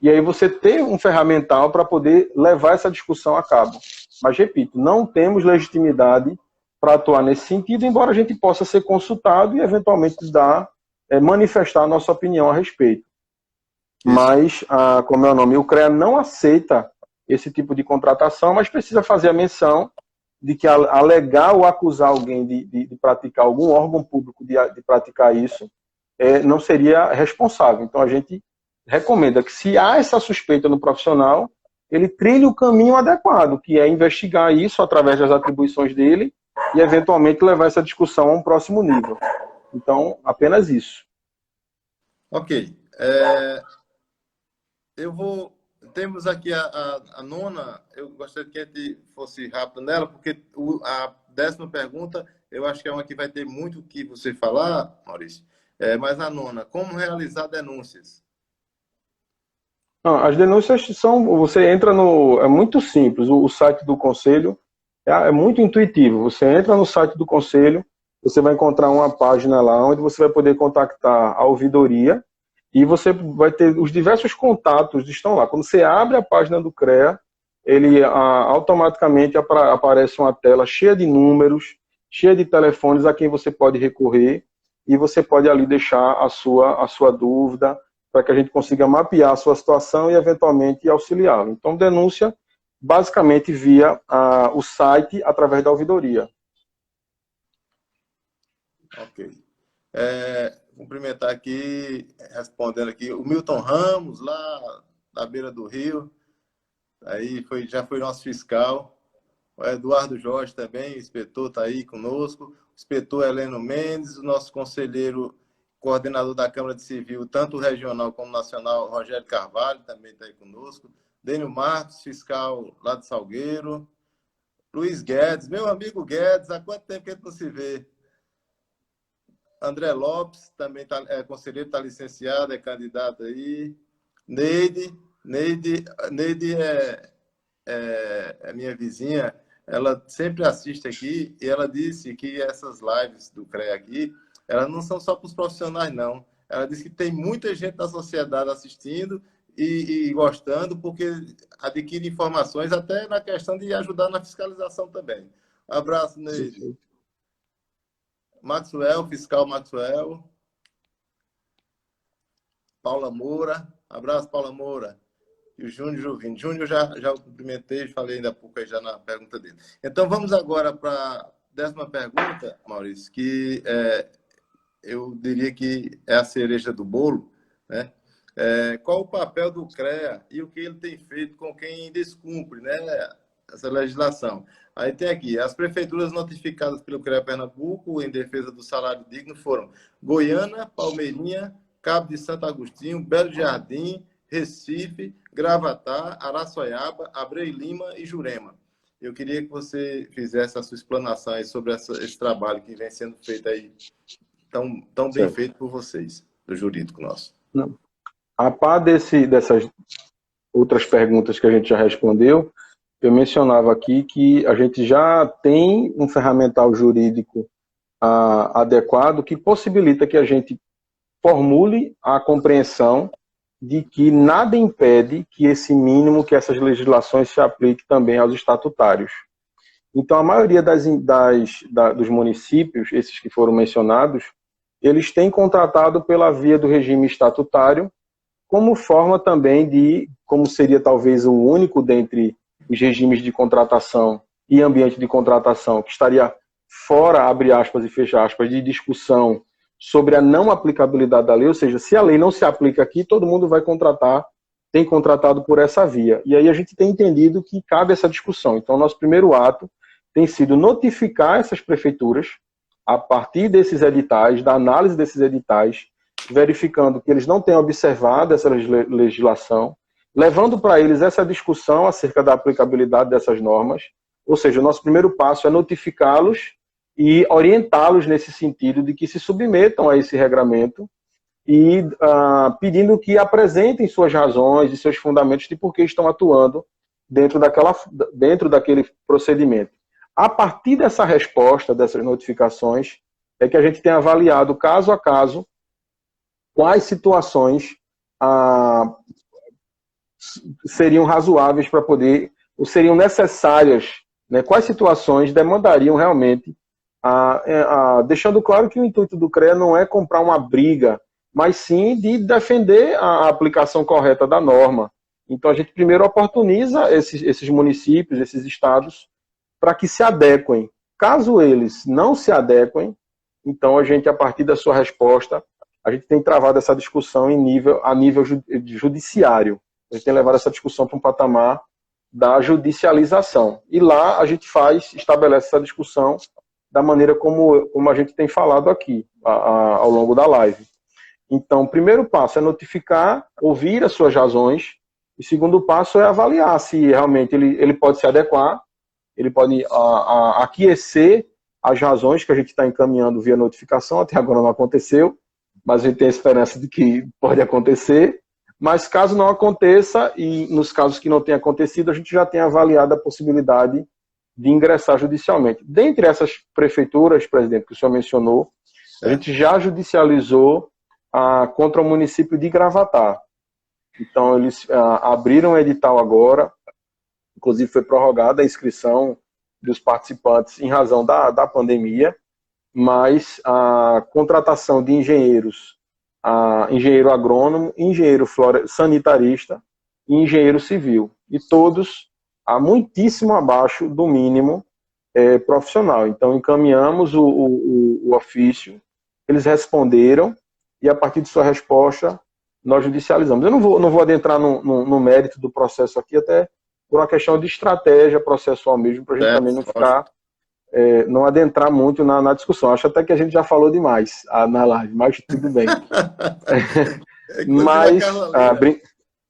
E aí você ter um ferramental para poder levar essa discussão a cabo. Mas, repito, não temos legitimidade para atuar nesse sentido, embora a gente possa ser consultado e, eventualmente, manifestar a nossa opinião a respeito. Isso. Mas, como é o nome, o CREA não aceita esse tipo de contratação, mas precisa fazer a menção de que alegar ou acusar alguém de praticar, algum órgão público de praticar isso, não seria responsável. Então, a gente recomenda que, se há essa suspeita no profissional, ele trilhe o caminho adequado, que é investigar isso através das atribuições dele e, eventualmente, levar essa discussão a um próximo nível. Então, apenas isso. Ok. Temos aqui a nona, eu gostaria que a gente fosse rápido nela, porque a 10ª pergunta, eu acho que é uma que vai ter muito o que você falar, Maurício. Mas a nona, como realizar denúncias? As denúncias você entra é muito simples, o site do Conselho é muito intuitivo. Você entra no site do Conselho, você vai encontrar uma página lá onde você vai poder contactar a ouvidoria e você vai ter os diversos contatos estão lá. Quando você abre a página do CREA, ele automaticamente aparece uma tela cheia de números, cheia de telefones a quem você pode recorrer e você pode ali deixar a sua dúvida para que a gente consiga mapear a sua situação e eventualmente auxiliá-lo. Então, denúncia basicamente via o site através da ouvidoria. Ok. Cumprimentar aqui, respondendo aqui, o Milton Ramos, lá da beira do Rio, aí já foi nosso fiscal. O Eduardo Jorge também, o inspetor, está aí conosco. O inspetor Heleno Mendes, o nosso conselheiro, coordenador da Câmara de Civil, tanto regional como nacional, Rogério Carvalho, também está aí conosco. Dênio Marcos, fiscal lá de Salgueiro. Luiz Guedes, meu amigo Guedes, há quanto tempo que a gente não se vê? André Lopes, também conselheiro, está licenciado, é candidato aí. Neide é minha vizinha, ela sempre assiste aqui e ela disse que essas lives do CREA aqui, elas não são só para os profissionais, não. Ela disse que tem muita gente da sociedade assistindo e gostando, porque adquire informações até na questão de ajudar na fiscalização também. Um abraço, Neide. Maxwell, fiscal Maxwell. Paula Moura. Abraço, Paula Moura. E o Júnior Juvino. Júnior, já o cumprimentei, falei ainda há pouco aí já na pergunta dele. Então, vamos agora para a 10ª pergunta, Maurício, que eu diria que é a cereja do bolo, né? Qual o papel do CREA e o que ele tem feito com quem descumpre, né, essa legislação? Aí tem aqui, as prefeituras notificadas pelo CREA Pernambuco em defesa do salário digno foram Goiânia, Palmeirinha, Cabo de Santo Agostinho, Belo Jardim, Recife, Gravatá, Araçoiaba, Abreu e Lima e Jurema. Eu queria que você fizesse a sua explanação aí sobre esse trabalho que vem sendo feito aí, tão bem feito por vocês, do jurídico nosso. Não. A par dessas outras perguntas que a gente já respondeu, eu mencionava aqui que a gente já tem um ferramental jurídico adequado que possibilita que a gente formule a compreensão de que nada impede que esse mínimo, que essas legislações se apliquem também aos estatutários. Então, a maioria dos municípios, esses que foram mencionados, eles têm contratado pela via do regime estatutário, como forma também de, como seria talvez o único dentre os regimes de contratação e ambiente de contratação, que estaria fora, abre aspas e fecha aspas, de discussão sobre a não aplicabilidade da lei, ou seja, se a lei não se aplica aqui, todo mundo vai contratar, tem contratado por essa via. E aí a gente tem entendido que cabe essa discussão. Então, nosso primeiro ato tem sido notificar essas prefeituras, a partir desses editais, da análise desses editais, verificando que eles não têm observado essa legislação, levando para eles essa discussão acerca da aplicabilidade dessas normas. Ou seja, o nosso primeiro passo é notificá-los e orientá-los nesse sentido de que se submetam a esse regramento e pedindo que apresentem suas razões e seus fundamentos de por que estão atuando dentro daquele procedimento. A partir dessa resposta, dessas notificações, é que a gente tem avaliado caso a caso quais situações seriam razoáveis para poder, ou seriam necessárias, né, quais situações demandariam realmente, deixando claro que o intuito do CREA não é comprar uma briga, mas sim de defender a aplicação correta da norma. Então a gente primeiro oportuniza esses municípios, esses estados, para que se adequem. Caso eles não se adequem, então a gente, a partir da sua resposta, a gente tem travado essa discussão a nível judiciário. A gente tem levado essa discussão para um patamar da judicialização. E lá a gente estabelece essa discussão da maneira como a gente tem falado aqui, ao longo da live. Então, o primeiro passo é notificar, ouvir as suas razões, e o segundo passo é avaliar se realmente ele pode se adequar, ele pode aquecer as razões que a gente está encaminhando via notificação, até agora não aconteceu, mas a gente tem a esperança de que pode acontecer. Mas caso não aconteça, e nos casos que não tenha acontecido, a gente já tem avaliado a possibilidade de ingressar judicialmente. Dentre essas prefeituras, presidente, que o senhor mencionou, a gente já judicializou contra o município de Gravatá. Então, eles abriram o edital agora, inclusive foi prorrogada a inscrição dos participantes em razão da pandemia, mas a contratação de engenheiros, engenheiro agrônomo, engenheiro sanitarista e engenheiro civil. E todos muitíssimo abaixo do mínimo profissional. Então, encaminhamos o ofício, eles responderam, e a partir de sua resposta, nós judicializamos. Eu não vou adentrar no mérito do processo aqui, até por uma questão de estratégia processual mesmo, para a gente também não ficar... não adentrar muito na discussão. Acho até que a gente já falou demais na live, mas tudo bem. Mas,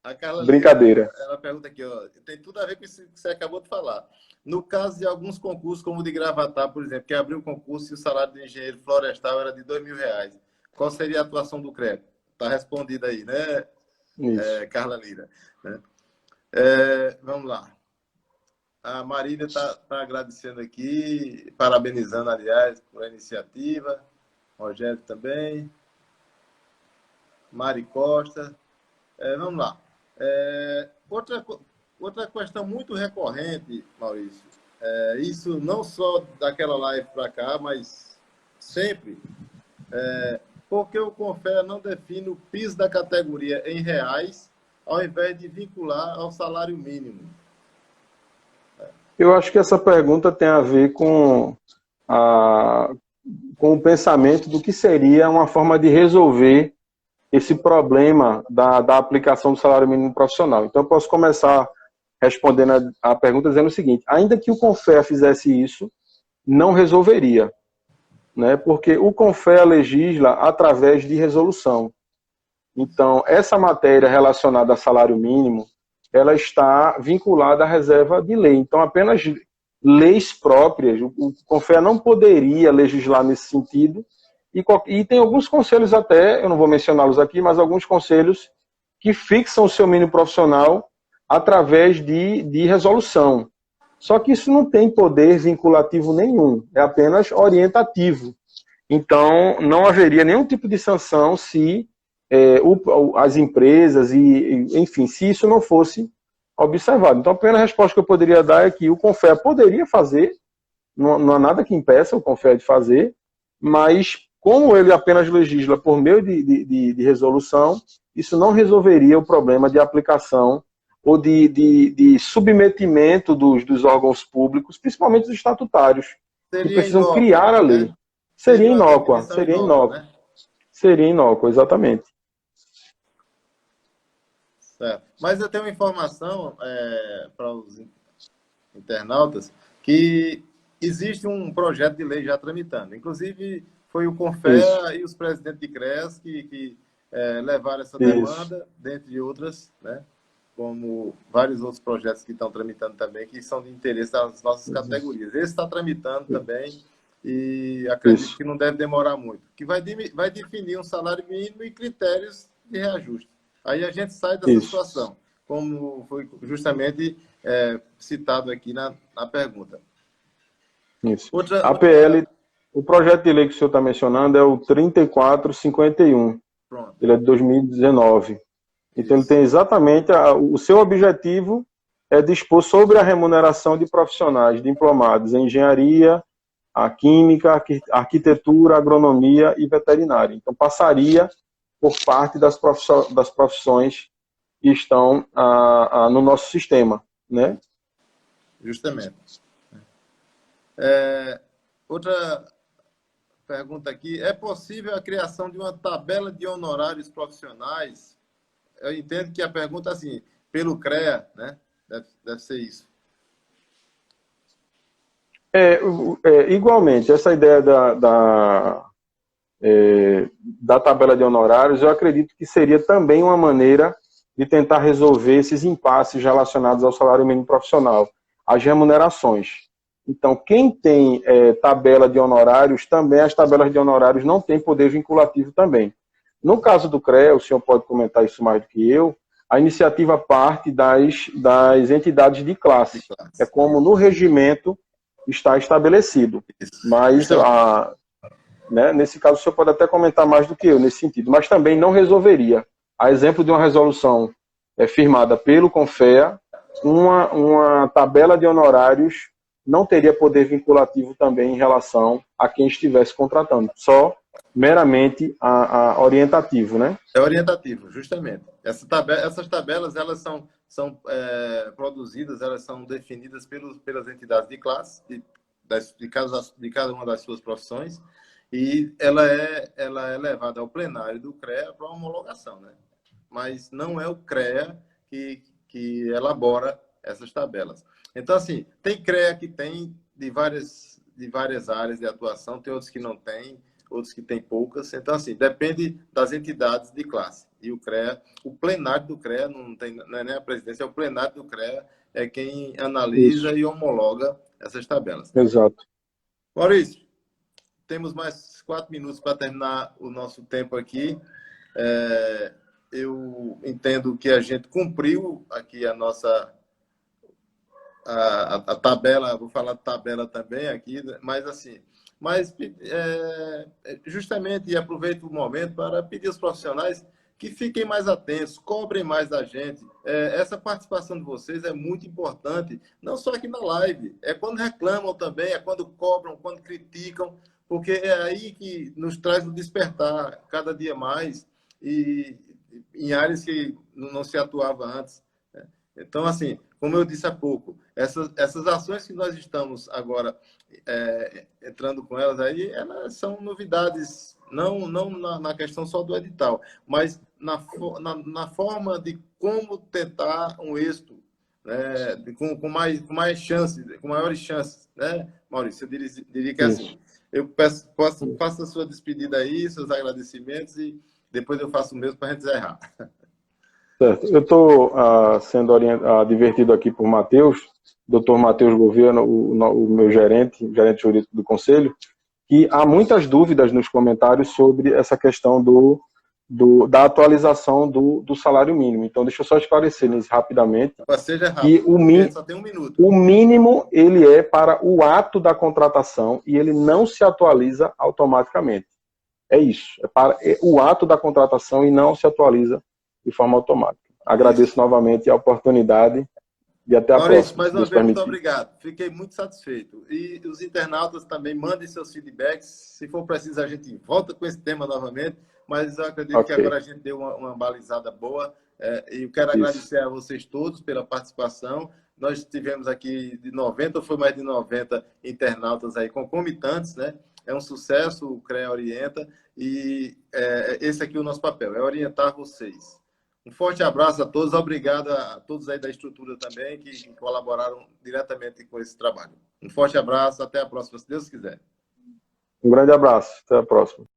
a Carla brincadeira. Lira, ela pergunta aqui, ó, tem tudo a ver com isso que você acabou de falar. No caso de alguns concursos, como o de Gravatá, por exemplo, que abriu o concurso e o salário de engenheiro florestal era de R$2.000, qual seria a atuação do CREA? Está respondida aí, né, Carla Lira? Né? Vamos lá. A Marília está agradecendo aqui, parabenizando, aliás, por a iniciativa. Rogério também. Mari Costa. Vamos lá. Outra questão muito recorrente, Maurício, isso não só daquela live para cá, mas sempre, porque o CONFEA não define o piso da categoria em reais, ao invés de vincular ao salário mínimo? Eu acho que essa pergunta tem a ver com o pensamento do que seria uma forma de resolver esse problema da aplicação do salário mínimo profissional. Então, eu posso começar respondendo a pergunta dizendo o seguinte: ainda que o CONFEA fizesse isso, não resolveria, né? Porque o CONFEA legisla através de resolução. Então, essa matéria relacionada a salário mínimo, ela está vinculada à reserva de lei. Então, apenas leis próprias, o CONFEA não poderia legislar nesse sentido, e tem alguns conselhos até, eu não vou mencioná-los aqui, mas alguns conselhos que fixam o seu mínimo profissional através de resolução. Só que isso não tem poder vinculativo nenhum, é apenas orientativo. Então, não haveria nenhum tipo de sanção se as empresas, enfim, se isso não fosse observado. Então, a primeira resposta que eu poderia dar é que o CONFEA poderia fazer, não há nada que impeça o CONFEA de fazer, mas como ele apenas legisla por meio de resolução, isso não resolveria o problema de aplicação ou de submetimento dos órgãos públicos, principalmente os estatutários, que precisam criar a lei. Né? Seria inócua, seria inócua. Né? Seria inócua, exatamente. Certo. Mas eu tenho uma informação para os internautas que existe um projeto de lei já tramitando. Inclusive, foi o CONFEA e os presidentes de CREAS que levaram essa demanda, dentre outras, né? Como vários outros projetos que estão tramitando também, que são de interesse das nossas categorias. Esse está tramitando também e acredito que não deve demorar muito. Que vai definir um salário mínimo e critérios de reajuste. Aí a gente sai dessa situação, como foi justamente citado aqui na pergunta. Isso. A PL, o projeto de lei que o senhor está mencionando é o 3451. Pronto. Ele é de 2019. Então, ele tem exatamente o seu objetivo é dispor sobre a remuneração de profissionais diplomados em engenharia, a química, a arquitetura, agronomia e veterinária. Então, passaria por parte das profissões que estão no nosso sistema, né? Justamente. Outra pergunta aqui: é possível a criação de uma tabela de honorários profissionais? Eu entendo que a pergunta é assim, pelo CREA, né? Deve ser isso. Igualmente, essa ideia da tabela de honorários, eu acredito que seria também uma maneira de tentar resolver esses impasses relacionados ao salário mínimo profissional, as remunerações. Então, quem tem tabela de honorários, também as tabelas de honorários não têm poder vinculativo também. No caso do CREA, o senhor pode comentar isso mais do que eu, a iniciativa parte das entidades de classe. É como no regimento está estabelecido. Mas, né, nesse caso, o senhor pode até comentar mais do que eu nesse sentido, mas também não resolveria. A exemplo de uma resolução firmada pelo CONFEA, uma tabela de honorários não teria poder vinculativo também em relação a quem estivesse contratando. Só meramente orientativo, né? É orientativo, justamente. Essas tabelas, elas são produzidas, elas são definidas pelas entidades de classe, de cada uma das suas profissões, e ela é levada ao plenário do CREA para homologação, né? Mas não é o CREA que elabora essas tabelas. Então, assim, tem CREA que tem de várias áreas de atuação, tem outros que não têm, outros que têm poucas. Então, assim, depende das entidades de classe. E o CREA, o plenário do CREA, não é nem a presidência, é o plenário do CREA, é quem analisa e homologa essas tabelas. Exato. Maurício, temos mais 4 minutos para terminar o nosso tempo aqui. Eu entendo que a gente cumpriu aqui a nossa... A tabela, vou falar de tabela também aqui, mas assim... Mas, justamente, aproveito o momento para pedir aos profissionais que fiquem mais atentos, cobrem mais da gente. Essa participação de vocês é muito importante, não só aqui na live, é quando reclamam também, é quando cobram, quando criticam, porque é aí que nos traz o despertar cada dia mais e em áreas que não se atuava antes, né? Então, assim, como eu disse há pouco, essas ações que nós estamos agora entrando com elas aí, elas são novidades, não na questão só do edital, mas na forma de como tentar um êxito, né, com mais chances, com maiores chances, né, Maurício? Eu diria que é assim. Eu faço a sua despedida aí, seus agradecimentos, e depois eu faço o mesmo para a gente encerrar. Certo. Eu estou sendo advertido aqui por Matheus, doutor Matheus Gouveia, o meu gerente jurídico do Conselho, que há muitas dúvidas nos comentários sobre essa questão da atualização do salário mínimo. Então, deixa eu só esclarecer rapidamente. Seja rápido, que só tem 1 minuto. O mínimo ele é para o ato da contratação e ele não se atualiza automaticamente. É isso. É para o ato da contratação e não se atualiza de forma automática. Agradeço novamente a oportunidade e até a Maurício, próxima. mais uma vez, muito obrigado. Fiquei muito satisfeito. E os internautas também mandem seus feedbacks. Se for preciso, a gente volta com esse tema novamente. Mas eu acredito que agora a gente deu uma balizada boa. E eu quero agradecer a vocês todos pela participação. Nós tivemos aqui de 90, ou foi mais de 90 internautas aí concomitantes, né? É um sucesso, o CREA orienta. E esse aqui é o nosso papel, é orientar vocês. Um forte abraço a todos, obrigado a todos aí da estrutura também que colaboraram diretamente com esse trabalho. Um forte abraço, até a próxima, se Deus quiser. Um grande abraço, até a próxima.